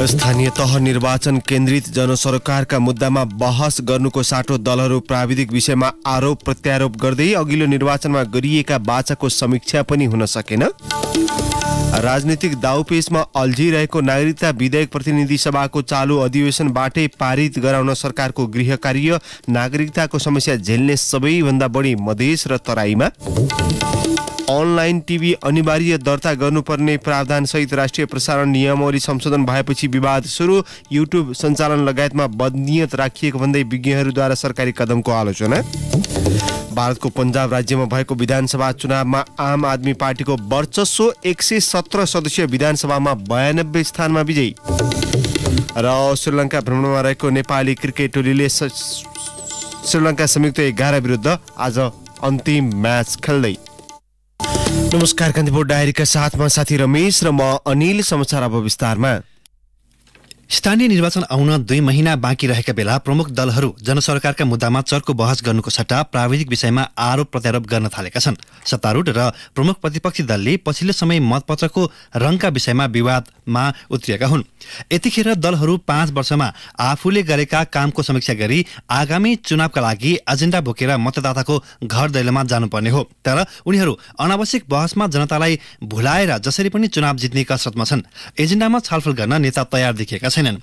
स्थानीय तह निर्वाचन केन्द्रित जनसरकारका मुद्दामा बहस गर्नुको साटो दलहरू प्राविधिक विषयमा आरोप प्रत्यारोप गर्दै अघिल्लो निर्वाचनमा गरिएका बाचाको समीक्षा पनि हुन सकेन। राजनीतिक दाउपेचमा अल्झिरहेको नागरिकता विधेयक प्रतिनिधि सभाको चालु अधिवेशनबाटै पारित गराउन सरकारको गृह कार्य। नागरिकताको समस्या झेल्ने सबैभन्दा बढी मधेस र तराईमा। अनलाइन टिभी अनिवार्य दर्ता गर्नुपर्ने प्रावधान सहित राष्ट्रिय प्रसारण नियमावली संशोधन भएपछि विवाद सुरु। युट्युब सञ्चालन लगायतमा बदनियत राखिएको भन्दै विज्ञहरूद्वारा सरकारी कदमको आलोचना। भारतको पन्जाब राज्यमा भएको विधानसभा चुनावमा आम आदमी पार्टीको वर्चस्व 117 सदस्यीय विधानसभामा 92 स्थानमा विजयी। र श्रीलङ्का भ्रमणमा रहेको नेपाली क्रिकेट टोलीले श्रीलङ्का संयुक्त 11 विरुद्ध आज अन्तिम म्याच खेल्दै। नमस्कार, कान्तिपुर डायरीका साथमा साथी रमेश र म अनिल। समाचार अब विस्तारमा। स्थानीय निर्वाचन आउन 2 महिना बाँकी रहेका बेला प्रमुख दलहरू जनसरकारका मुद्दामा चर्को बहस गर्नुको सट्टा प्राविधिक विषयमा आरोप प्रत्यारोप गर्न थालेका छन्। सत्तारूढ र प्रमुख प्रतिपक्षी दलले पछिल्लो समय मतपत्रको रङका विषयमा विवादमा उत्रिएका हुन्। यतिखेर दलहरू 5 वर्षमा आफूले गरेका कामको समीक्षा गरी आगामी चुनावका लागि एजेन्डा बोकेर मतदाताको घर दैलोमा जानुपर्ने हो। तर उनीहरू अनावश्यक बहसमा जनतालाई भुलाएर जसरी पनि चुनाव जित्ने कसरतमा छन्। एजेन्डामा छलफल गर्न नेता तयार देखिएका छैनन्।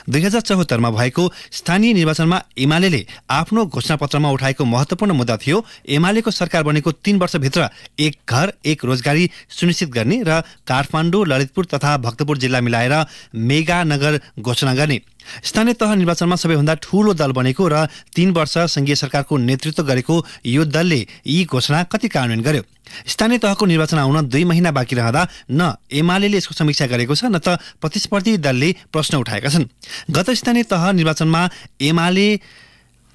2074 मा भएको स्थानीय निर्वाचनमा एमाले आफ्नो घोषणापत्रमा उठाएको महत्वपूर्ण मुद्दा थियो एमालेको सरकार बनेको 3 वर्षभित्र एक घर एक रोजगारी सुनिश्चित गर्ने र काठमाडौँ, ललितपुर तथा भक्तपुर जिल्ला मिलाएर मेगा नगर घोषणा गर्ने। स्थानीय तह निर्वाचनमा सबैभन्दा ठूलो दल बनेको र 3 वर्ष संघीय सरकारको नेतृत्व गरेको यो दलले यी घोषणा कति कार्यान्वयन गर्यो? स्थानीय तहको निर्वाचन आउन 2 महिना बाँकी रहँदा न एमाले यसको समीक्षा गरेको छ न त प्रतिस्पर्धी दलले प्रश्न उठाएका छन्। गत स्थानीय तह निर्वाचनमा एमाले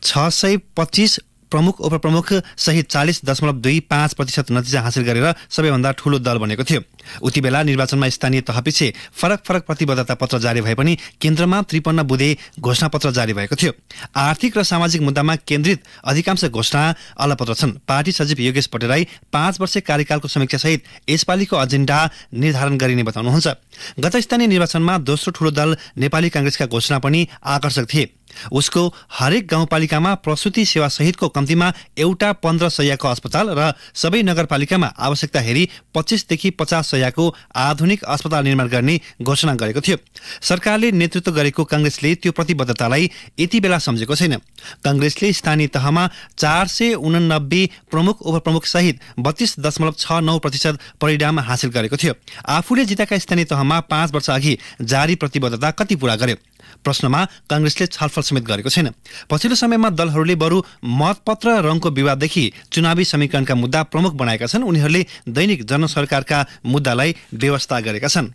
625 प्रमुख उपप्रमुख सहित 40.25% नतिजा हासिल गरेर सबैभन्दा ठूलो दल बनेको थियो। उति बेला निर्वाचनमा स्थानीय तहपछि फरक प्रतिबद्धता पत्र जारी भए पनि केन्द्रमा 53 बुँदे घोषणापत्र जारी भएको थियो। आर्थिक र सामाजिक मुद्दामा केन्द्रित अधिकांश घोषणा अलपत्र छन्। पार्टी सचिव योगेश पटेलाई 5 वर्ष कार्यकालको समीक्षा सहित यसपालिको एजेन्डा निर्धारण गरिने बताउनुहुन्छ। गत स्थानीय निर्वाचनमा दोस्रो ठूलो दल नेपाली कांग्रेसका घोषणा पनि आकर्षक थिए। उसको हरेक गाउँपालिकामा प्रसुति सेवा सहितको कम्तीमा एउटा 15 शय्याको अस्पताल र सबै नगरपालिकामा आवश्यकता हेरी 25 देखि 50 शय्याको आधुनिक अस्पताल निर्माण गर्ने घोषणा गरेको थियो। सरकारले नेतृत्व गरेको कांग्रेसले त्यो प्रतिबद्धतालाई यति बेला सम्झेको छैन। कांग्रेसले स्थानीय तहमा 489 प्रमुख उपप्रमुख सहित 32.69% परिणाम हासिल गरेको थियो। आफूले जितेका स्थानीय तहमा 5 वर्ष अघि जारी प्रतिबद्धता कति पूरा गर्यो? प्रश्नमा कांग्रेसले छलफल समेत गरेको छैन। पछिल्लो समयमा दलहरूले बरु मतपत्र रङको विवाददेखि चुनावी समीकरणका मुद्दा प्रमुख बनाएका छन्। उनीहरूले दैनिक जनसरकारका मुद्दालाई व्यवस्था गरेका छन्।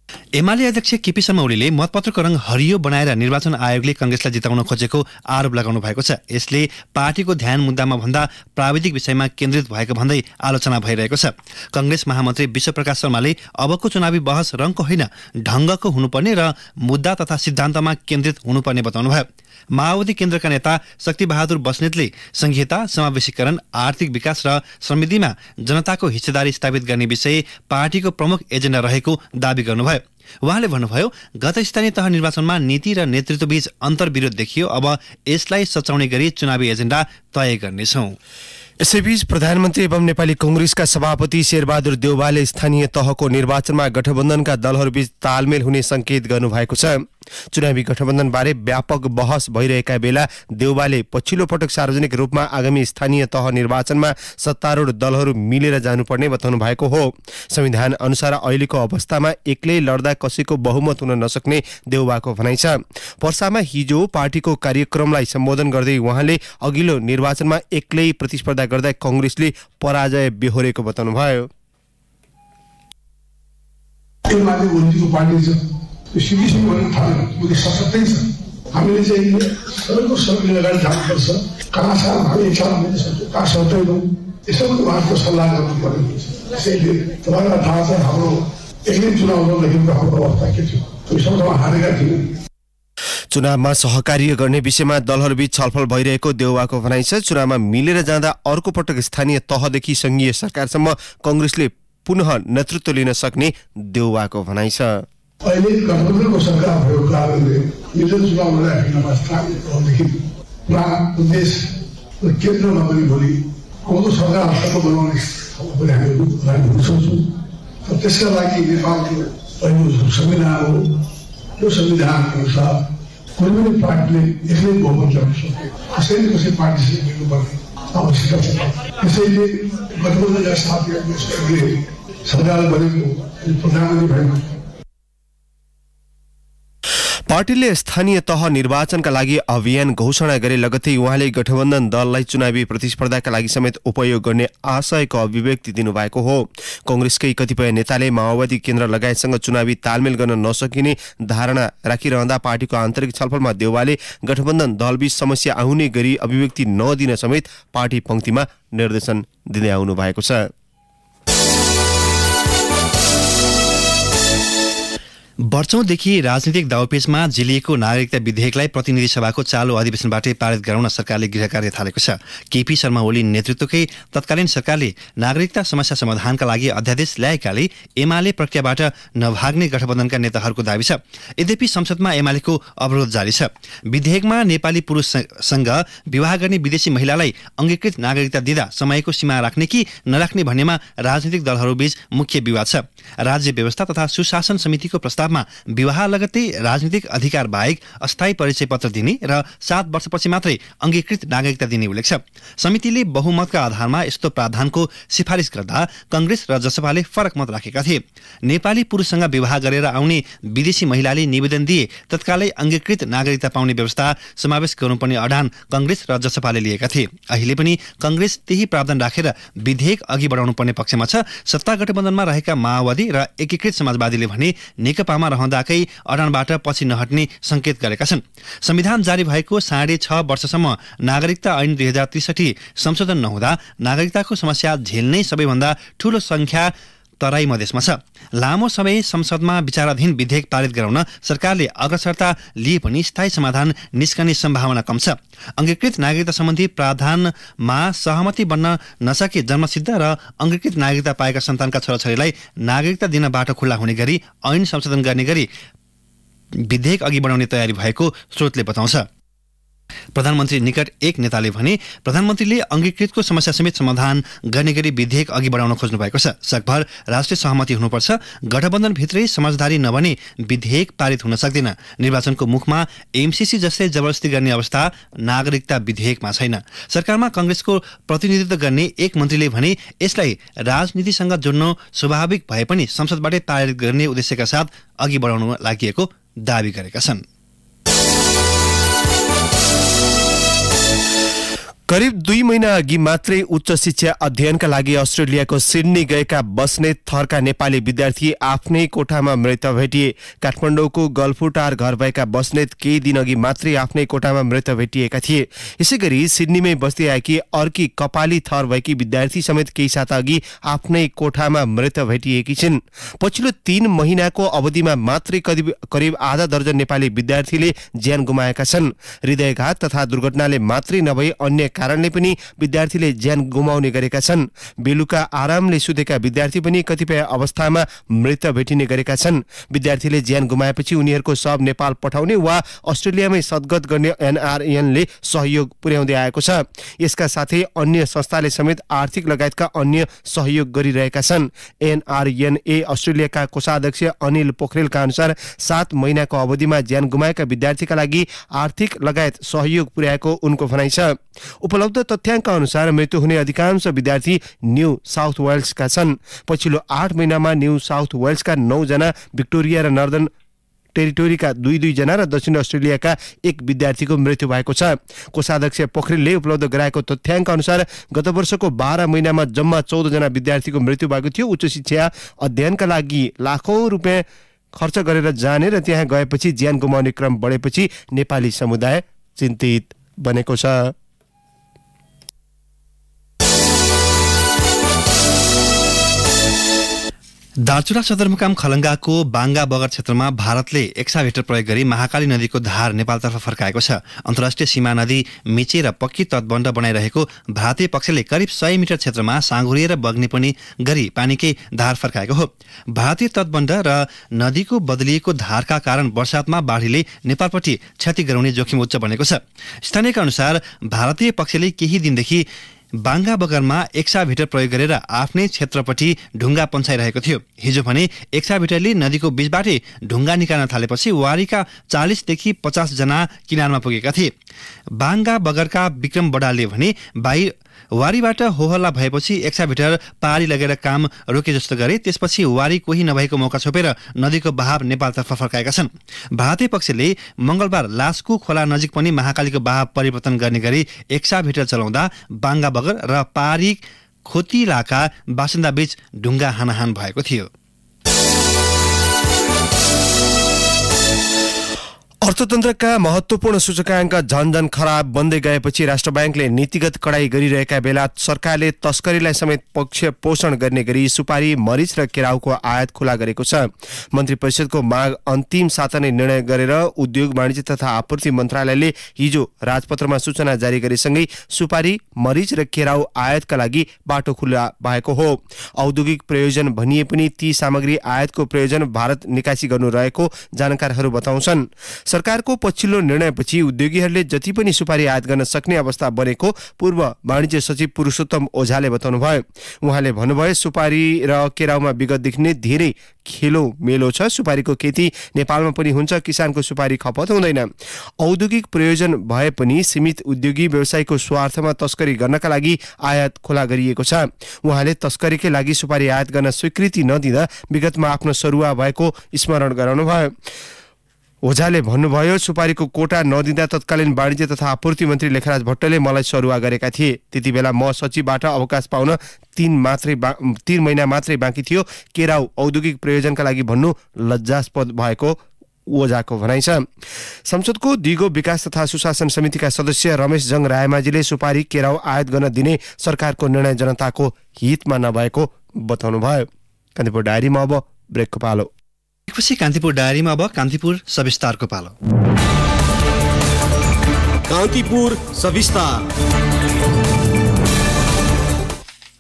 एमाले अध्यक्ष केपी शर्मा ओलीले मतपत्रको रङ हरियो बनाएर निर्वाचन आयोगले कांग्रेसलाई जिताउन खोजेको आरोप लगाउनु भएको छ। यसले पार्टीको ध्यान मुद्दामा भन्दा प्राविधिक विषयमा केन्द्रित भएको भन्दै आलोचना भइरहेको छ। कांग्रेस महामन्त्री विश्वप्रकाश शर्माले अबको चुनावी बहस रङको होइन ढङ्गको हुनुपर्ने र मुद्दा तथा सिद्धान्तमा केन्द्रित हुनुपर्ने बताउनुभयो। माओवादी केन्द्रका नेता शक्तिबहादुर बस्नेतले संघीयता, समावेशीकरण, आर्थिक विकास र समृद्धिमा जनताको हिस्सेदारी स्थापित गर्ने विषय पार्टीको प्रमुख एजेन्डा रहेको दावी गर्नुभयो। उहाँले भन्नुभयो, गत स्थानीय तह निर्वाचनमा नीति र नेतृत्वबीच अन्तर्विरोध देखियो। अब यसलाई सचाउने गरी चुनावी एजेन्डा तय गर्नेछौं। यसैबीच प्रधानमन्त्री एवं नेपाली कांग्रेसका सभापति शेरबहादुर देउवाले स्थानीय तहको निर्वाचनमा गठबन्धनका दलहरूबीच तालमेल हुने संकेत गर्नुभएको छ। चुनावी गठबन्धनबारे व्यापक बहस भइरहेका बेला देउवाले पछिल्लो पटक सार्वजनिक रूपमा आगामी स्थानीय तह निर्वाचनमा सत्तारूढ दलहरू मिलेर जानुपर्ने बताउनु भएको हो। संविधान अनुसार अहिलेको अवस्थामा एक्लै लड्दा कसैको बहुमत हुन नसक्ने देउवाको भनाइ छ। पर्सामा हिजो पार्टीको कार्यक्रमलाई सम्बोधन गर्दै उहाँले अघिल्लो निर्वाचनमा एक्लै प्रतिस्पर्धा गर्दा कांग्रेसले पराजय बेहोरेको बताउनुभयो। हामीले चाहिँ सबैको सहयोग अगाडि जानुपर्छ। कहाँ छ हामी एकसाथ मिल्न सक्छौँ, कहाँ सक्दैनौँ, यसो पनि उहाँको सल्लाह गर्नुपर्ने हुन्छ। त्यसैले तपाईँलाई थाहा छ हाम्रो एक्लै चुनाव लड्दाखेरि हाम्रो अवस्था के थियो। त्यो सबैमा हारेका थियौँ। चुनावमा सहकार्य गर्ने विषयमा दलहरूबीच छलफल भइरहेको देउवाको भनाइ छ। चुनावमा मिलेर जाँदा अर्को पटक स्थानीय तहदेखि संघीय सरकारसम्म कांग्रेसले पुनः नेतृत्व लिन सक्ने देउवाको भनाइ छ। अहिले गठबन्धनको सरकार भएको कारणले यो जुन चुनाव लडाइराखेका स्थानीय तहदेखि पुरा देश र केन्द्रमा पनि भोलि आउँदो सरकार सफल बनाउने पनि हामी सोच्छौँ। त्यसका लागि नेपालको पहिलो संविधान हो। यो संविधान अनुसार कुनै पनि पार्टीले एक्लै बहुमत ल्याउन सक्दैन। कसैले कसै पार्टीसित मिल्नुपर्ने आवश्यकता छ। त्यसैले गठबन्धनका साथीहरूले सरकार बनेको प्रधानमन्त्री भएको पार्टीले स्थानीय तह निर्वाचनका लागि अभियान घोषणा गरे लगत्तै उहाँले गठबन्धन दललाई चुनावी प्रतिस्पर्धाका लागि समेत उपयोग गर्ने आशयको अभिव्यक्ति दिनुभएको हो। कांग्रेसकै कतिपय नेताले माओवादी केन्द्र लगायतसँग चुनावी तालमेल गर्न नसकिने धारणा राखिरहँदा पार्टीको आन्तरिक छलफलमा देउवाले गठबन्धन दलबीच समस्या आउने गरी अभिव्यक्ति नदिन समेत पार्टी पंक्तिमा निर्देशन दिँदै आउनु भएको छ। वर्षौंदेखि राजनीतिक दाउपेचमा झिलिएको नागरिकता विधेयकलाई प्रतिनिधि सभाको चालु अधिवेशनबाटै पारित गराउन सरकारले गृह कार्य थालेको छ। केपी शर्मा ओली नेतृत्वकै तत्कालीन सरकारले नागरिकता समस्या समाधानका लागि अध्यादेश ल्याएकाले एमाले प्रक्रियाबाट नभाग्ने गठबन्धनका नेताहरूको दाबी छ। यद्यपि संसदमा एमालेको अवरोध जारी छ। विधेयकमा नेपाली पुरुषसँग विवाह गर्ने विदेशी महिलालाई अंगीकृत नागरिकता दिँदा समयको सीमा राख्ने कि नराख्ने भन्नेमा राजनीतिक दलहरूबीच मुख्य विवाद छ। राज्य व्यवस्था तथा सुशासन समितिको प्रस्तावमा विवाह लगत्तै राजनीतिक अधिकार बाहेक अस्थायी परिचय पत्र दिने र 7 वर्षपछि मात्रै अंगीकृत नागरिकता दिने उल्लेख छ। समितिले बहुमतका आधारमा यस्तो प्रावधानको सिफारिस गर्दा कांग्रेस र जसपाले फरक मत राखेका थिए। नेपाली पुरुषसँग विवाह गरेर आउने विदेशी महिलाले निवेदन दिए तत्कालै अंगीकृत नागरिकता पाउने व्यवस्था समावेश गर्नुपर्ने अडान कांग्रेस र जसपाले लिएका थिए। अहिले पनि कांग्रेस त्यही प्रावधान राखेर विधेयक अघि बढाउनुपर्ने पक्षमा छ। सत्ता गठबन्धनमा रहेका माओवादी र एकीकृत समाजवादीले भने नेकपामा रहँदाकै अडानबाट पछि नहट्ने संकेत गरेका छन्। संविधान जारी भएको 6.5 वर्षसम्म नागरिकता ऐन 2063 संशोधन नहुँदा नागरिकताको समस्या झेल्ने सबैभन्दा ठूलो संख्या तराई मधेसमा छ। लामो समय संसदमा विचाराधीन विधेयक पारित गराउन सरकारले अग्रसरता लिए पनि स्थायी समाधान निस्कने सम्भावना कम छ। अंगीकृत नागरिकता सम्बन्धी प्रावधानमा सहमति बन्न नसके जन्मसिद्ध र अंगीकृत नागरिकता पाएका सन्तानका छोराछोरीलाई नागरिकता दिन बाटो खुल्ला हुने गरी ऐन संशोधन गर्ने गरी विधेयक अघि बढाउने तयारी भएको स्रोतले बताउँछ। प्रधानमन्त्री निकट एक नेताले भने प्रधानमन्त्रीले अंगीकृतको समस्या समेत समाधान गर्ने गरी विधेयक अघि बढाउन खोज्नु भएको छ। सकभर राष्ट्रिय सहमति हुनुपर्छ। गठबन्धनभित्रै समझदारी नभने विधेयक पारित हुन सक्दैन। निर्वाचनको मुखमा एमसीसी जस्तै जबरजस्ती गर्ने अवस्था नागरिकता विधेयकमा छैन। सरकारमा कांग्रेसको प्रतिनिधित्व गर्ने एक मन्त्रीले भने यसलाई राजनीतिसँग जोड्न स्वाभाविक भए पनि संसदबाटै पारित गर्ने उद्देश्यका साथ अघि बढाउन लागि दावी गरेका छन्। करिब 2 महिना अघि मात्रै उच्च शिक्षा अध्ययनका लागि अस्ट्रेलियाको सिडनी गएका बस्नेत थरका नेपाली विद्यार्थी आफ्नै कोठामा मृत भेटिए। काठमाडौँको गल्फुटार घर भएका बस्नेत केही दिन अघि मात्रै आफ्नै कोठामा मृत भेटिएका थिए। यसैगरी सिडनीमै बस्दै आएकी अर्की कपाली थर भएकी विद्यार्थी समेत केही साता अघि आफ्नै कोठामा मृत भेटिएकी छिन्। पछिल्लो 3 महिनाको अवधिमा मात्रै करिब आधा दर्जन नेपाली विद्यार्थीले ज्यान गुमाएका छन्। हृदयघात तथा दुर्घटनाले मात्रै नभई अन्य कारणले पनि विद्यार्थीले ज्यान गुमाउने गरेका छन्। बेलुका आरामले सुतेका विद्यार्थी पनि कतिपय अवस्थामा मृत भेटिने गरेका छन्। विद्यार्थीले ज्यान गुमाएपछि उनीहरूको शव नेपाल पठाउने वा अस्ट्रेलियामै सद्गत गर्ने एनआरएनले सहयोग पुर्याउँदै आएको छ। यसका साथै अन्य संस्थाले समेत आर्थिक लगायतका अन्य सहयोग गरिरहेका छन्। एनआरएनए अस्ट्रेलियाका कोषाध्यक्ष अनिल पोखरेलका अनुसार 7 महिनाको अवधिमा ज्यान गुमाएका विद्यार्थीका लागि आर्थिक लगायत सहयोग पुर्याएको उनको भनाइ छ। उपलब्ध तथ्याङ्क अनुसार मृत्यु हुने अधिकांश विद्यार्थी न्यू साउथ वेल्सका छन्। पछिल्लो 8 महिनामा न्यू साउथ वेल्सका 9 जना, विक्टोरिया र नर्दर्न टेरिटोरीका 2 जना र दक्षिण अस्ट्रेलियाका 1 विद्यार्थीको मृत्यु भएको छ। कोषाध्यक्ष पोखरेलले उपलब्ध गराएको तथ्याङ्क अनुसार गत वर्षको 12 महिनामा जम्मा 14 जना विद्यार्थीको मृत्यु भएको थियो। उच्च शिक्षा अध्ययनका लागि लाखौं रुपियाँ खर्च गरेर जाने र त्यहाँ गएपछि ज्यान गुमाउने क्रम बढेपछि नेपाली समुदाय चिन्तित बनेको छ। दार्चुला सदरमुकाम खलङ्गाको बाङ्गा बगर क्षेत्रमा भारतले एक्साभेटर प्रयोग गरी महाकाली नदीको धार नेपालतर्फ फर्काएको छ। अन्तर्राष्ट्रिय सीमा नदी मिचेर पक्की तटबन्ध बनाइरहेको भारतीय पक्षले करिब 100 मिटर क्षेत्रमा साँघुरिएर बग्ने पनि गरी पानीकै धार फर्काएको हो। भारतीय तटबन्ध र नदीको बदलिएको धारका कारण वर्षातमा बाढीले नेपालपट्टि क्षति गराउने जोखिम उच्च बनेको छ। स्थानीयका अनुसार भारतीय पक्षले केही दिनदेखि बाङ्गा बगरमा एक्साभेटर प्रयोग गरेर आफ्नै क्षेत्रपट्टि ढुङ्गा पन्छाइरहेको थियो। हिजो भने एक्साभेटरले नदीको बीचबाटै ढुङ्गा निकाल्न थालेपछि वारीका 40 देखि 50 जना किनारमा पुगेका थिए। बाङ्गा बगरका विक्रम बडालले भने वारीबाट होहल्ला भएपछि एक्साभेटर पारी लगेर काम रोके जस्तो गरे। त्यसपछि वारी कोही नभएको मौका छोपेर नदीको बहाव नेपालतर्फ फर्काएका छन्। भारतीय पक्षले मंगलबार लास्कु खोला नजिक पनि महाकालीको बहाव परिवर्तन गर्ने गरी एक्साभेटर चलाउँदा बाङ्गा बगर र पारी खोतिलाका बासिन्दा बीच ढुङ्गा हानाहान भएको थियो। अर्थतन्त्रका महत्त्वपूर्ण सूचकाङ्क झनझन खराब बन्दै गएपछि राष्ट्र ब्याङ्कले नीतिगत कडाई गरिरहेका बेला सरकारले तस्करीलाई समेत पक्ष पोषण गर्ने गरी सुपारी, मरिच र केराउको आयात खुला गरेको छ। मन्त्री परिषदको माग अन्तिम साता नै निर्णय गरेर उद्योग, वाणिज्य तथा आपूर्ति मन्त्रालयले हिजो राजपत्रमा सूचना जारी गरेसँगै सुपारी, मरिच र केराउ आयातका लागि बाटो खुला भएको हो। औद्योगिक प्रयोजन भनिए पनि ती सामग्री आयातको प्रयोजन भारत निकासी गर्नु रहेको जानकारहरू बताउँछन्। सरकारको पछिल्लो निर्णयपछि उद्योगीहरूले जति पनि सुपारी आयात गर्न सक्ने अवस्था बनेको पूर्व वाणिज्य सचिव पुरुषोत्तम ओझाले बताउनुभयो। उहाँले भन्नुभयो, सुपारी र केराउमा विगतदेखि नै धेरै खेलो मेलो छ। सुपारीको खेती नेपालमा पनि हुन्छ, किसानको सुपारी खपत हुँदैन। औद्योगिक प्रयोजन भए पनि सीमित उद्योगी व्यवसायको स्वार्थमा तस्करी गर्नका लागि आयात खुला गरिएको छ। उहाँले तस्करीकै लागि सुपारी आयात गर्न स्वीकृति नदिँदा विगतमा आफ्नो सरुवा भएको स्मरण गराउनुभयो। ओझाले भन्नुभयो, सुपारीको कोटा नदिँदा तत्कालीन वाणिज्य तथा आपूर्ति मन्त्री लेखराज भट्टले मलाई सरुवा गरेका थिए। त्यति बेला म सचिवबाट अवकाश पाउन 3 महिना मात्रै बाँकी थियो। केराउ औद्योगिक प्रयोजनका लागि भन्नु लज्जास्पद भएको ओझाको भनाइ छ। संसदको दिगो विकास तथा सुशासन समितिका सदस्य रमेश जङ रायमाझीले सुपारी, केराउ आयात गर्न दिने सरकारको निर्णय जनताको हितमा नभएको बताउनुभयो। कान्तिपुर डायरीमा अब ब्रेकको पालो। पछि कान्तिपुर डायरीमा अब कान्तिपुर सविस्तारको पालो। कान्तिपुर सविस्तार।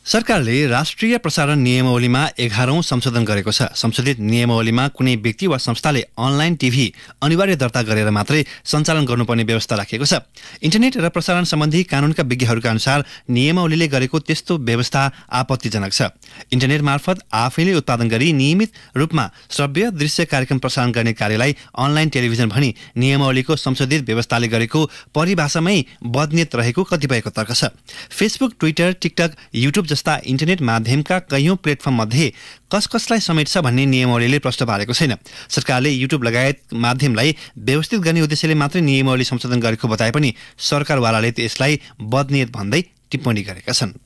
सरकारले राष्ट्रिय प्रसारण नियमावलीमा 11औं संशोधन गरेको छ। संशोधित नियमावलीमा कुनै व्यक्ति वा संस्थाले अनलाइन टिभी अनिवार्य दर्ता गरेर मात्रै सञ्चालन गर्नुपर्ने व्यवस्था राखिएको छ। इन्टरनेट र प्रसारण सम्बन्धी कानूनका विज्ञहरूका अनुसार नियमावलीले गरेको त्यस्तो व्यवस्था आपत्तिजनक छ। इन्टरनेट मार्फत आफैले उत्पादन गरी नियमित रूपमा श्रव्य दृश्य कार्यक्रम प्रसारण गर्ने कार्यलाई अनलाइन टेलिभिजन भनी नियमावलीको संशोधित व्यवस्थाले गरेको परिभाषामै बदनियत रहेको कतिपयको तर्क छ। फेसबुक, ट्विटर, टिकटक, युट्युब जस्ता इन्टरनेट माध्यमका कैयौं प्लेटफर्म मध्ये कसलाई समेट्छ भन्ने नियमावलीले प्रश्न पारेको छैन। सरकारले युट्युब लगायत माध्यमलाई व्यवस्थित गर्ने उद्देश्यले मात्रै नियमावली संशोधन गरेको बताए पनि सरकारवालाले यसलाई बदनियत भन्दै टिप्पणी गरेका छन्।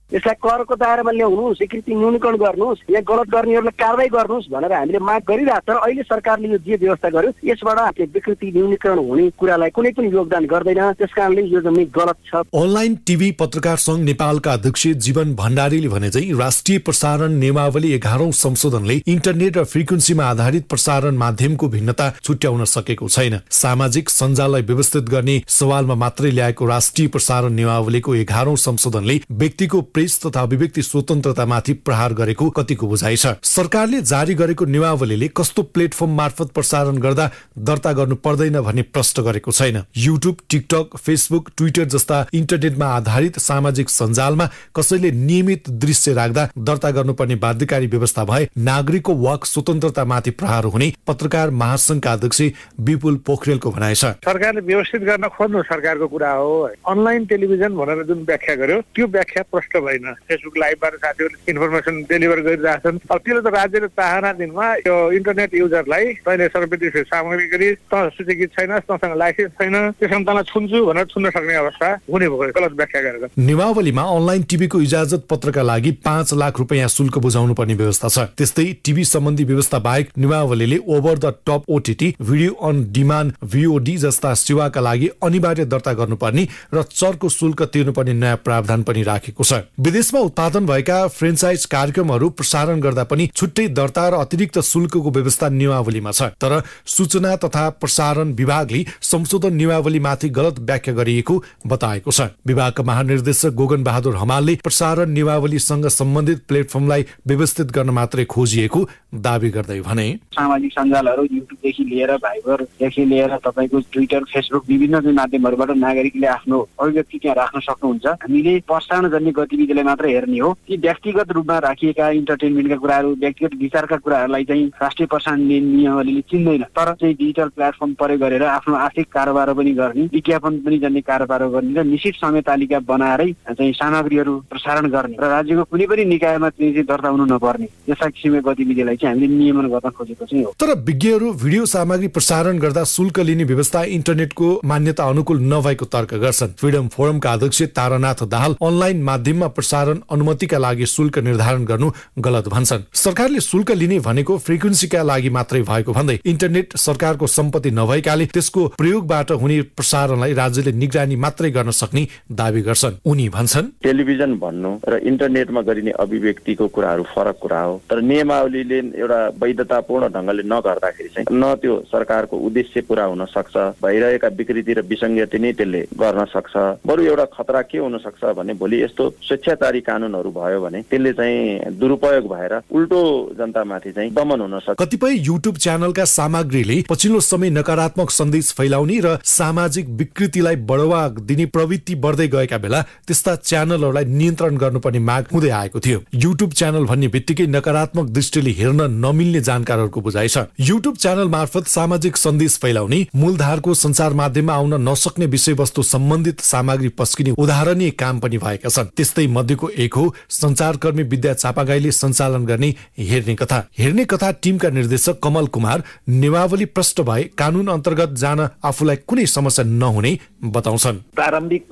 यसलाई करको दायरामा ल्याउनु, स्वीकृति न्यूनीकरण गर्नुहोस्, यहाँ गलत गर्नेहरूलाई कारवाही गर्नुहोस् भनेर हामीले माग गरिरहेको छ। अहिले सरकारले यो जे व्यवस्था गर्यो यसबाट विकृति न्यूनीकरण हुने कुरालाई कुनै पनि योगदान गर्दैन। त्यसकारणले यो जम्मै गलत छ। अनलाइन टिभी पत्रकार संघ नेपालका अध्यक्ष जीवन भण्डारीले भने चाहिँ राष्ट्रिय प्रसारण नियमावली 11औं संशोधनले इन्टरनेट र फ्रिक्वेन्सीमा आधारित प्रसारण माध्यमको भिन्नता छुट्याउन सकेको छैन। सामाजिक सञ्जाललाई व्यवस्थित गर्ने सवालमा मात्रै ल्याएको राष्ट्रिय प्रसारण नियमावलीको 11औं संशोधनले व्यक्तिको प्रेस तथा अभिव्यक्ति स्वतन्त्रतामाथि प्रहार गरेको कतिको बुझाइ छ। सरकारले जारी गरेको नियमावलीले कस्तो प्लेटफर्म मार्फत प्रसारण गर्दा दर्ता गर्नु पर्दैन भन्ने प्रश्न गरेको छैन। युट्युब, टिकटक, फेसबुक, ट्विटर जस्ता इन्टरनेटमा आधारित सामाजिक सञ्जालमा कसैले नियमित दृश्य राख्दा दर्ता गर्नुपर्ने बाध्यकारी व्यवस्था भए नागरिकको वाक स्वतन्त्रतामाथि प्रहार हुने पत्रकार महासंघका अध्यक्ष विपुल पोखरेलको भनाइ छ। सरकारले व्यवस्थित गर्न खोज्नु सरकारको कुरा हो। अनलाइन टेलिभिजन भनेर जुन व्याख्या गर्यो त्यो व्याख्या प्रष्ट भएन। फेसबुक लाइभबाट साथीहरूले इन्फर्मेसन डेलिभर गरिरहेछन्। अब त्यसले त राज्यले चाहना दिनमा यो इन्टरनेट युजरलाई तैँले सर्वोपरि सामग्री गरी त सूचीकृत छैन, तँसँग लाइसेन्स छैन, त्यसमा तँलाई छुन्छु भनेर छुन्न सक्ने अवस्था हुने भयो गलत व्याख्या गरेर। नियमावलीमा अनलाइन टिभीको इजाजत पत्रका लागि 5 लाख रुपैयाँ शुल्क बुझाउनु पर्ने व्यवस्था छ। त्यस्तै टिभी सम्बन्धी व्यवस्था बाहेक नियमावलीले over the top OTT, video on demand VOD जस्ता सेवाका लागि अनिवार्य दर्ता गर्नुपर्ने र चर्को शुल्क तिर्नुपर्ने नयाँ प्रावधान पनि राखेको छ। विदेशमा उत्पादन भएका फ्रेन्चाइज कार्यक्रमहरू प्रसारण गर्दा पनि छुट्टै दर्ता र अतिरिक्त शुल्कको व्यवस्था नियमावलीमा छ। तर सूचना तथा प्रसारण विभागले संशोधन नियमावलीमाथि गलत व्याख्या गरिएको बताएको छ। विभागका महानिर्देशक गोगन बहादुर हमालले प्रसारण नियमावलीसँग सम्बन्धित प्लेटफर्मलाई व्यवस्थित गर्न मात्रै खोजिएको दावी गर्दै भने सामाजिक सञ्जालहरू युट्युबदेखि लिएर भाइबरदेखि लिएर तपाईँको ट्विटर फेसबुक विभिन्न माध्यमहरूबाट नागरिकले आफ्नो अभिव्यक्ति त्यहाँ राख्न सक्नुहुन्छ। हामीले प्रसारण जन्य गतिविधिलाई मात्र हेर्ने हो। ती व्यक्तिगत रूपमा राखिएका इन्टरटेनमेन्टका कुराहरू व्यक्तिगत विचारका कुराहरूलाई चाहिँ राष्ट्रिय प्रसारण नियमावलीले चिन्दैन। तर चाहिँ डिजिटल प्लेटफर्म प्रयोग गरेर आफ्नो आर्थिक कारोबार पनि गर्ने, विज्ञापन पनि जन्य कारोबार गर्ने र निश्चित समय तालिका बनाएरै चाहिँ सामग्रीहरू प्रसारण गर्ने र राज्यको कुनै पनि निकायमा चाहिँ दर्ता हुनु नपर्ने यस्ता किसिमका गतिविधिलाई चाहिँ हामीले नियमन गर्न खोजेको चाहिँ हो। तर विज्ञहरू भिडियो सामग्री प्रसारण गर्दा शुल्क लिने व्यवस्था इन्टरनेटको मान्यता अनुकूल नभएको तर्क गर्छन्। फ्रिडम फोरमका अध्यक्ष तारानाथ दाहाल अनलाइन माध्यममा प्रसारण अनुमतिका लागि शुल्क निर्धारण गर्नु गलत भन्छन्। सरकारले शुल्क लिने भनेको फ्रिक्वेन्सीका लागि मात्रै भएको भन्दै इन्टरनेट सरकारको सम्पत्ति नभएकाले त्यसको प्रयोगबाट हुने प्रसारणलाई राज्यले निगरानी मात्रै गर्न सक्ने दावी गर्छन्। उनी भन्छन् टेलिभिजन भन्नु र इन्टरनेटमा गरिने अभिव्यक्तिको कुराहरू फरक कुरा हो। तर नियमावलीले एउटा वैधतापूर्ण ढंगले नगर्दाखेरि चाहिँ न त्यो सरकारको उद्देश्य पूरा हुन सक्छ, भइरहेका विकृति र विसङ्गति नै त्यसले गर्न सक्छ। बरु एउटा खतरा के हुन सक्छ भने भोलि यस्तो स्वेच्छाचारी कानूनहरू भयो भने त्यसले चाहिँ दुरुपयोग भएर उल्टो जनतामाथि चाहिँ दमन हुन सक्छ। कतिपय युट्युब च्यानलका सामग्रीले पछिल्लो समय नकारात्मक सन्देश फैलाउने र सामाजिक विकृतिलाई बढावा दिने प्रवृत्ति बढ्दै गएका बेला त्यस्ता च्यानलहरूलाई नियन्त्रण गर्नुपर्ने माग हुँदै आएको थियो। युट्युब च्यानल भन्ने बित्तिकै नकारात्मक दृष्टिले हेर्न नमिल्ने जानकारहरूको बुझाइ छ। युट्युब च्यानल मार्फत सामाजिक सन्देश फैलाउने, मूलधारको संचार माध्यममा आउन नसक्ने विषयवस्तु सम्बन्धित सामग्री पस्किने उदाहरणीय काम पनि भएका छन्। त्यस्तै मध्येको एक हो संचारकर्मी विद्या चापागाईले सञ्चालन गर्ने हेर्ने कथा। हेर्ने कथा टिमका निर्देशक कमल कुमार नियमावली प्रष्ट भए कानून अन्तर्गत जान आफूलाई कुनै समस्या नहुने बताउँछन्। प्रारम्भिक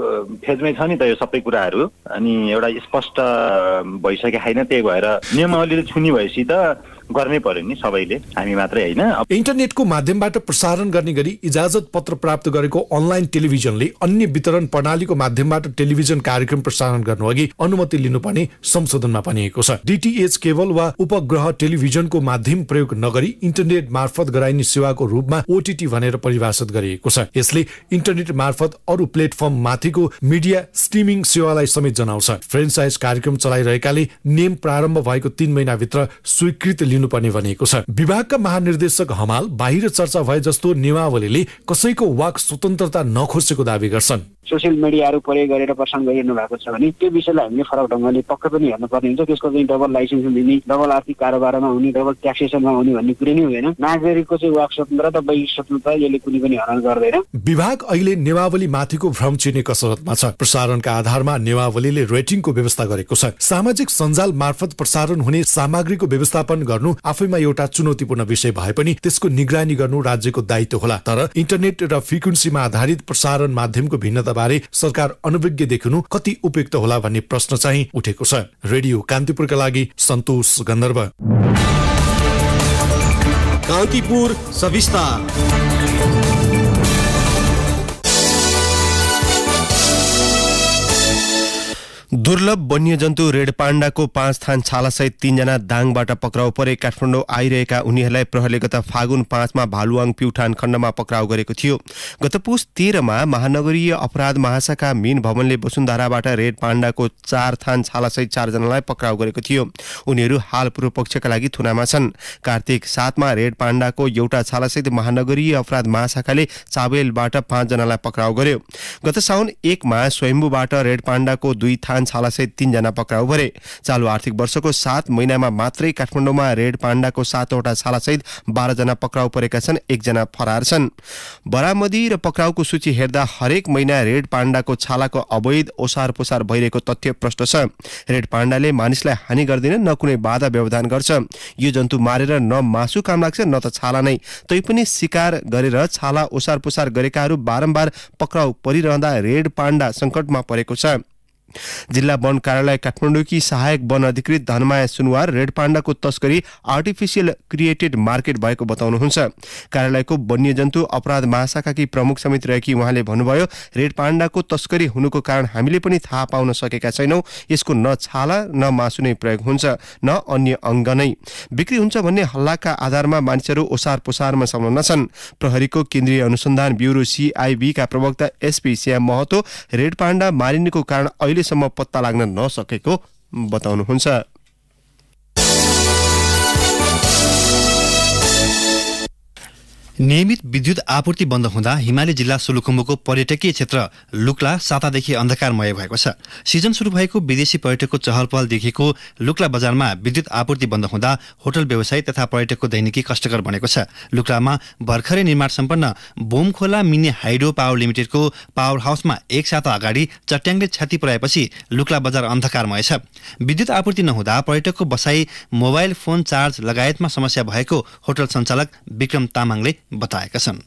फेजमै छ नि त यो सबै कुराहरू, अनि एउटा स्पष्ट भइसकेको छैन। त्यही भएर नियमावलीले छुनी भएपछि त गर्नै पर्यो नि सबैले, हामी मात्रै होइन। इन्टरनेटको माध्यमबाट प्रसारण गर्ने गरी इजाजत पत्र प्राप्त गरेको अनलाइन टेलिभिजनले अन्य वितरण प्रणालीको माध्यमबाट टेलिभिजन कार्यक्रम प्रसारण गर्नु अघि अनुमति लिनुपर्ने संशोधनमा भनिएको छ। डीटीएच केबल वा उपग्रह टेलिभिजनको माध्यम प्रयोग नगरी इन्टरनेट मार्फत गराइने सेवाको रूपमा ओटीटी भनेर परिभाषित गरिएको छ। यसले इन्टरनेट मार्फत अरू प्लेटफर्म माथिको मिडिया स्ट्रिमिङ सेवालाई समेत जनाउँछ। फ्रेन्चाइज कार्यक्रम चलाइरहेकाले नियम प्रारम्भ भएको 3 महिनाभित्र स्वीकृति लिनुपर्ने भनिएको छ। विभागका महानिर्देशक हमाल बाहिर चर्चा भए जस्तो नियमावलीले कसैको वाक स्वतन्त्रता नखोसेको दावी गर्छन्। सोसियल मिडियाहरू प्रयोग गरेर प्रसारण गरिरहनु भएको छ भने त्यो विषयलाई हामीले फरक ढङ्गले पक्कै पनि हेर्नुपर्ने हुन्छ। त्यसको चाहिँ डबल लाइसेन्स लिने, डबल आर्थिक कारोबारमा हुने, डबल ट्याक्सेसनमा हुने भन्ने कुरै नै हुँदैन। नागरिकको चाहिँ वाक स्वतन्त्रता, वैयक्तिक स्वतन्त्रता यसले कुनै पनि हनन गर्दैन। विभाग अहिले नियमावली माथिको भ्रम चिर्ने कसरतमा छ। प्रसारणका आधारमा नियमावलीले रेटिङको व्यवस्था गरेको छ। सामाजिक सञ्जाल मार्फत प्रसारण हुने सामग्रीको व्यवस्थापन गर्नु आफैमा एउटा चुनौतीपूर्ण विषय भए पनि त्यसको निगरानी गर्नु राज्यको दायित्व होला। तर इन्टरनेट र फ्रिक्वेन्सीमा आधारित प्रसारण माध्यमको भिन्नता बारे सरकार अनभिज्ञ देखिनु कति उपयुक्त होला भन्ने प्रश्न चाहिँ उठेको छ। रेडियो कान्तिपुरका लागि सन्तोष गन्धर्व। कान्तिपुर सविस्तार। दुर्लभ वन्यजन्तु रेड पाण्डाको 5 थान छालासहित 3 जना दाङबाट पक्राउ परे। काठमाडौँ आइरहेका उनीहरूलाई प्रहरीले गत फागुन 5 मा भालुवाङ प्युठान खण्डमा पक्राउ गरेको थियो। गत पुस 13 मा महानगरीय अपराध महाशाखा मीन भवनले वसुन्धराबाट रेड पाण्डाको 4 थान छालासहित 4 जनालाई पक्राउ गरेको थियो। उनीहरू हाल पूर्व पक्षका लागि थुनामा छन्। कार्तिक 7 मा रेड पाण्डाको एउटा छालासहित महानगरीय अपराध महाशाखाले चाबेलबाट 5 जनालाई पक्राउ गर्यो। गत साउन 1 मा स्वयम्भूबाट रेड पाण्डाको 2 थान छालासहित 3 जना पक्राउ भरे। चालु आर्थिक वर्षको 7 महिनामा मात्रै काठमाडौँमा रेड पाण्डाको 7 वटा छालासहित 12 जना पक्राउ परेका छन्। 1 जना फरार छन्। बरामदी र पक्राउको सूची हेर्दा हरेक महिना रेड पाण्डाको छालाको अवैध ओसार पोसार भइरहेको तथ्य प्रष्ट छ। रेड पाण्डाले मानिसलाई हानि गर्दैन, न कुनै बाधा व्यवधान गर्छ। यो जन्तु मारेर न मासु काम लाग्छ न त छाला नै। तैपनि शिकार गरेर छाला ओसार पोसार गरेकाहरू बारम्बार पक्राउ परिरहँदा रेड पाण्डा संकटमा परेको छ। जिल्ला वन कार्यालय काठमाडौँकी सहायक वन अधिकृत धनमाया सुनवार रेड पाण्डाको तस्करी आर्टिफिसियल क्रिएटेड मार्केट भएको बताउनुहुन्छ। कार्यालयको वन्यजन्तु अपराध महाशाखाकी प्रमुख समेत रहेकी उहाँले भन्नुभयो, रेड पाण्डाको तस्करी हुनुको कारण हामीले पनि थाहा पाउन सकेका छैनौं। यसको न छाला न मासु नै प्रयोग हुन्छ, न अन्य अङ्ग नै। बिक्री हुन्छ भन्ने हल्लाका आधारमा मानिसहरू ओसार पोसारमा संलग्न छन्। प्रहरीको केन्द्रीय अनुसन्धान ब्युरो CIB का प्रवक्ता SP Shyam Mahato red panda मारिनुको कारण अहिलेसम्म पत्ता लाग्न नसकेको बताउनुहुन्छ। नियमित विद्युत आपूर्ति बन्द हुँदा हिमाली जिल्ला सोलुखुम्बुको पर्यटकीय क्षेत्र लुक्ला सातादेखि अन्धकारमय भएको छ। सिजन सुरु भएको विदेशी पर्यटकको चहल पहल देखिएको लुक्ला बजारमा विद्युत आपूर्ति बन्द हुँदा होटल व्यवसायी तथा पर्यटकको दैनिकी कष्टकर बनेको छ। लुक्लामा भर्खरै निर्माण सम्पन्न बोमखोला मिनी हाइड्रो पावर लिमिटेडको पावर हाउसमा एक साता अगाडि चट्याङले क्षति पुर्याएपछि लुक्ला बजार अन्धकारमय छ। विद्युत आपूर्ति नहुँदा पर्यटकको बसाई, मोबाइल फोन चार्ज लगायतमा समस्या भएको होटल सञ्चालक विक्रम तामाङले बताएका छन्।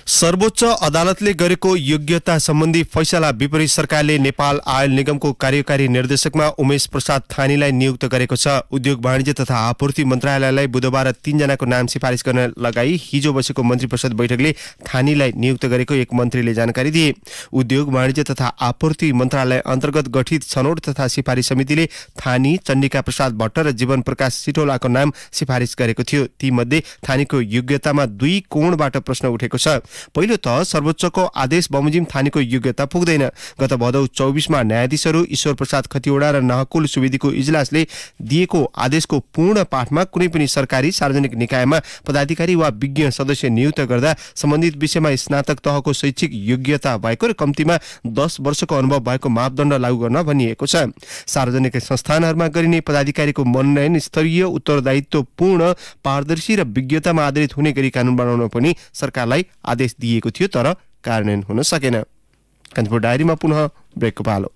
सर्वोच्च अदालतले गरेको योग्यता सम्बन्धी फैसला विपरीत सरकारले नेपाल आयल निगमको कार्यकारी निर्देशकमा उमेश प्रसाद थानीलाई नियुक्त गरेको छ। उद्योग वाणिज्य तथा आपूर्ति मन्त्रालयलाई बुधबार 3 जनाको नाम सिफारिस गर्न लगाई हिजो बसेको मन्त्री परिषद बैठकले थानीलाई नियुक्त गरेको एक मन्त्रीले जानकारी दिए। उद्योग वाणिज्य तथा आपूर्ति मन्त्रालय अन्तर्गत गठित छनौट तथा सिफारिस समितिले थानी, चण्डिका प्रसाद भट्ट र जीवन प्रकाश सिटोलाको नाम सिफारिस गरेको थियो। तीमध्ये थानीको योग्यतामा 2 कोणबाट प्रश्न उठेको छ। पहिलो त सर्वोच्चको आदेश बमोजिम थानीको योग्यता पुग्दैन। गत भदौ 24 मा न्यायाधीशहरू ईश्वर प्रसाद खतिवडा र नहकुल सुवेदीको इजलासले दिएको आदेशको पूर्ण पाठमा कुनै पनि सरकारी सार्वजनिक निकायमा पदाधिकारी वा विज्ञ सदस्य नियुक्त गर्दा सम्बन्धित विषयमा स्नातक तहको शैक्षिक योग्यता भएको र कम्तीमा 10 वर्षको अनुभव भएको मापदण्ड लागू गर्न भनिएको छ। सार्वजनिक संस्थानहरूमा गरिने पदाधिकारीको मनोनयन स्तरीय, उत्तरदायित्वपूर्ण, पारदर्शी र विज्ञतामा आधारित हुने गरी कानून बनाउन पनि सरकारलाई आदेश दिएको थियो, तर कार्यान्वयन हुन सकेन। कान्तिपुर डायरीमा पुनः ब्रेकको पालो।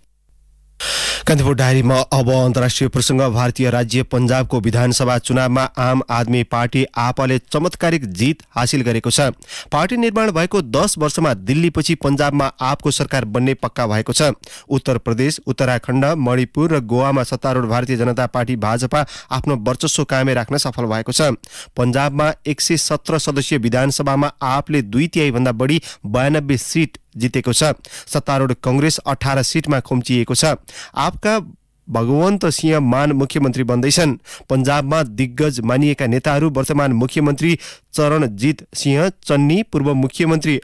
कान्तिपुर डायरीमा अब अन्तर्राष्ट्रिय प्रसङ्ग। भारतीय राज्य पन्जाबको विधानसभा चुनावमा आम आदमी पार्टी आपले चमत्कारिक जित हासिल गरेको छ। पार्टी निर्माण भएको 10 वर्षमा दिल्लीपछि पन्जाबमा आपको सरकार बन्ने पक्का भएको छ। उत्तर प्रदेश, उत्तराखण्ड, मणिपुर र गोवामा सत्तारूढ भारतीय जनता पार्टी भाजपा आफ्नो वर्चस्व कायमै राख्न सफल भएको छ। पन्जाबमा 117 सदस्यीय विधानसभामा आपले 2/3 भन्दा बढी 92 सिट जितेको छ। सत्तारूढ कांग्रेस 18 सिटमा खुम्चिएको छ। आपका भगवन्त सिंह मान मुख्यमन्त्री बन्दैछन्। पन्जाबमा दिग्गज मानिएका नेताहरू वर्तमान मुख्यमन्त्री चरणजीत सिंह चन्नी, पूर्व मुख्यमन्त्री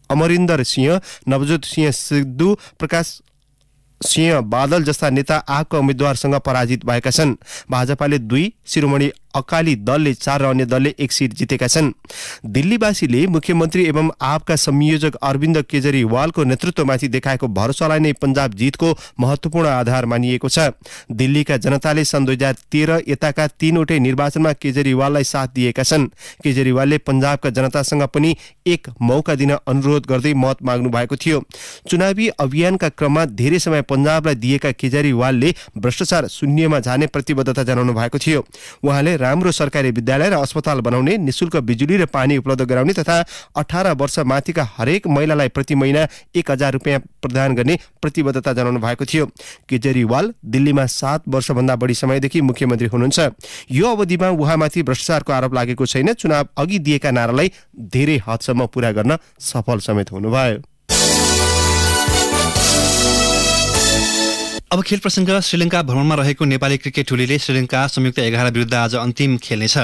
अमरिन्दर सिंह, नवजोत सिंह सिद्धू, प्रकाश सिंह बादल जस्ता नेता आपका उम्मेद्वारसँग पराजित भएका छन्। भाजपाले 2, शिरोमणि अकाली दलले 4 र अन्य दलले 1 सिट जितेका छन्। दिल्लीवासीले मुख्यमन्त्री एवं आपका संयोजक अरविन्द केजरीवालको नेतृत्वमाथि देखाएको भरोसालाई नै पन्जाब जितको महत्वपूर्ण आधार मानिएको छ। दिल्लीका जनताले सन् 2013 यताका 3वटै निर्वाचनमा केजरीवाललाई साथ दिएका छन्। केजरीवालले पन्जाबका जनतासँग पनि एक मौका दिन अनुरोध गर्दै मत माग्नु भएको थियो। चुनावी अभियानका क्रममा धेरै समय पन्जाबलाई दिएका केजरीवालले भ्रष्टाचार शून्यमा जाने प्रतिबद्धता जनाउनु भएको थियो। उहाँले राम्रो सरकारी विद्यालय र अस्पताल बनाउने, निशुल्क बिजुली र पानी उपलब्ध गराउने तथा 18 वर्ष माथिका हरेक महिलालाई प्रति महिना 1000 रुपियाँ प्रदान गर्ने प्रतिबद्धता जनाउनु भएको थियो। केजरीवाल दिल्लीमा 7 वर्षभन्दा बढी समयदेखि मुख्यमन्त्री हुनुहुन्छ। यो अवधिमा उहाँमाथि भ्रष्टाचारको आरोप लागेको छैन। चुनाव अघि दिएका नारालाई धेरै हदसम्म पूरा गर्न सफल समेत हुनुभयो। अब खेल प्रसङ्ग। श्रीलङ्का भ्रमणमा रहेको नेपाली क्रिकेट टोलीले श्रीलङ्का संयुक्त 11 विरुद्ध आज अन्तिम खेल्नेछ।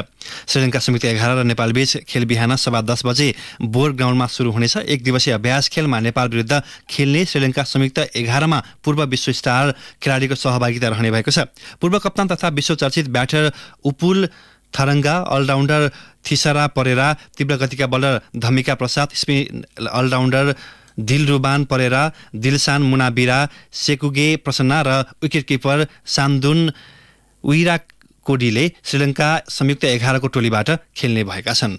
श्रीलङ्का संयुक्त 11 र नेपाल बीच खेल बिहान 10:15 बजे बोर ग्राउन्डमा सुरु हुनेछ। 1 दिवसीय अभ्यास खेलमा नेपाल विरुद्ध खेल्ने श्रीलङ्का संयुक्त 11 मा पूर्व विश्व स्टार खेलाडीको सहभागिता रहने भएको छ। पूर्व कप्तान तथा विश्व चर्चित ब्याटर उपुल थरङ्गा, अलराउन्डर थिसरा परेरा, तीव्र गतिका bowler Dhammika Prasad, spin allrounder Dilruwan Perera, Dilshan Munaweera, Sekkuge Prasanna र विकेट किपर सान्दुन उइराकोडीले श्रीलङ्का संयुक्त 11 को टोलीबाट खेल्ने भएका छन्।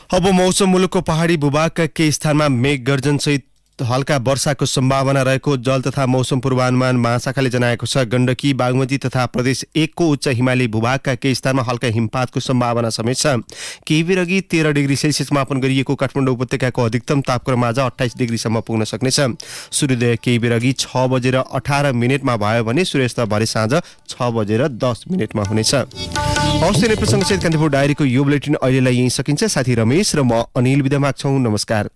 अब मौसम। मुलुकको पहाडी भूभागका केही स्थानमा मेघ गर्जनसहित हल्का वर्षाको सम्भावना रहेको जल तथा मौसम पूर्वानुमान महाशाखाले जनाएको छ। गण्डकी, बागमती तथा प्रदेश 1 को उच्च हिमाली भूभागका केही स्थानमा हल्का हिमपातको सम्भावना समेत छ। केही बेर अघि 13 डिग्री सेल्सियस मापन गरिएको काठमाडौँ उपत्यकाको अधिकतम तापक्रम आज 28 डिग्रीसम्म पुग्न सक्नेछ। सूर्योदय केही बेर अघि 6:18 भयो भने सूर्यास्त भरे साँझ 6:10 हुनेछ। हवस्, यिनै प्रसङ्गसहित कान्तिपुर डायरीको यो बुलेटिन अहिलेलाई यहीँ सकिन्छ। साथी रमेश र म अनिल बिदा माग्छौँ। नमस्कार।